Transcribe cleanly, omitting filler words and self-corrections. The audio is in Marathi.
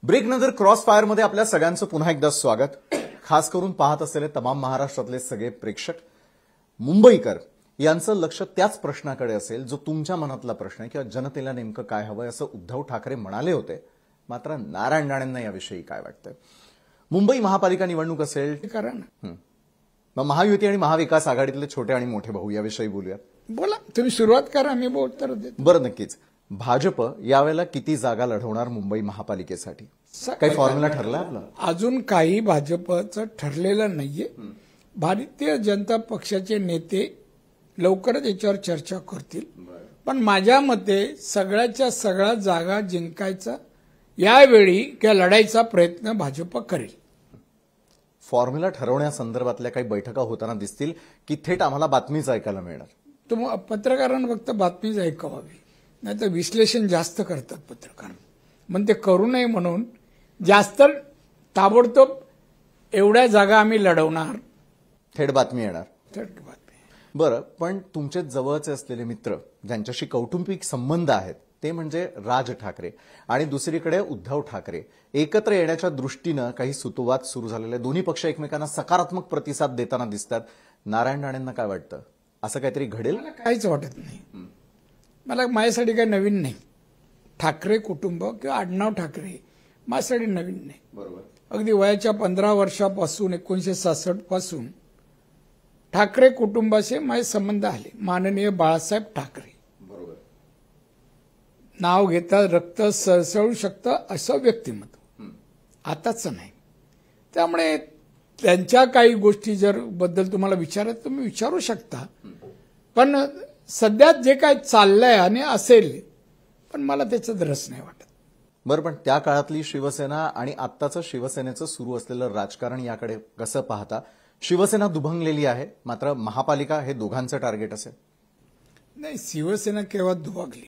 ब्रेकनंतर क्रॉस फायरमध्ये आपल्या सगळ्यांचं पुन्हा एकदा स्वागत. खास करून पाहत असलेले तमाम महाराष्ट्रातले सगळे प्रेक्षक मुंबईकर यांचं लक्ष त्याच प्रश्नाकडे असेल जो तुमच्या मनातला प्रश्न आहे किंवा जनतेला नेमकं काय हवंय असं उद्धव ठाकरे म्हणाले होते. मात्र नारायण राणेंना याविषयी काय वाटतंय? मुंबई महापालिका निवडणूक असेल कारण मग महायुती आणि महाविकास आघाडीतले छोटे आणि मोठे भाऊ याविषयी बोलूयात. बोला, तुम्ही सुरुवात करा, मी उत्तर देतो. बरं, नक्कीच. भाजप यावेळेला किती जागा लढवणार मुंबई महापालिकेसाठी? काही फॉर्म्युला ठरला आपला? अजून काही भाजपचं ठरलेलं नाहीये. भारतीय जनता पक्षाचे नेते लवकरच याच्यावर चर्चा करतील. पण माझ्या मते सगळ्याच्या सगळ्या जागा जिंकायचा यावेळी किंवा लढायचा प्रयत्न भाजप करेल. फॉर्म्युला ठरवण्यासंदर्भातल्या काही बैठका होताना दिसतील की थेट आम्हाला बातमीच ऐकायला मिळणार? पत्रकारांना फक्त बातमीच ऐकावी, नाही तर विश्लेषण जास्त करतात पत्रकार. पण ते करू नये म्हणून जास्त ताबडतोब एवढ्या जागा आम्ही लढवणार, थेट बातमी येणार. थेट बातमी. बरं, पण तुमचे जवळचे असलेले मित्र ज्यांच्याशी कौटुंबिक संबंध आहेत ते म्हणजे राज ठाकरे आणि दुसरीकडे उद्धव ठाकरे एकत्र येण्याच्या दृष्टीनं काही सुतोवाद सुरू झालेले. दोन्ही पक्ष एकमेकांना सकारात्मक प्रतिसाद देताना दिसतात. नारायण राणेंना काय वाटतं? असं काहीतरी घडेल? मला काहीच वाटत नाही. मला माझ्यासाठी काही नवीन नाही. ठाकरे कुटुंब किंवा आडनाव ठाकरे माझ्यासाठी नवीन नाही. बरोबर. अगदी वयाच्या 15 वर्षापासून 1966 पासून ठाकरे कुटुंबाशी माझे संबंध आले. माननीय बाळासाहेब ठाकरे बरोबर नाव घेता रक्त सळसळू शकतं असं व्यक्तिमत्व, आताच नाही. त्यामुळे त्यांच्या काही गोष्टी जर बद्दल तुम्हाला विचारायचं तुम्ही विचारू शकता. पण सध्या जे काय चाललंय आणि असेल, पण मला त्याच्यात रस नाही वाटत. बरं, पण त्या काळातली शिवसेना आणि आत्ताचं शिवसेनेचं सुरू असलेलं राजकारण याकडे कसं पाहता? शिवसेना दुभंगलेली आहे, मात्र महापालिका हे दोघांचं टार्गेट असेल. नाही, शिवसेना केव्हा दुभागली?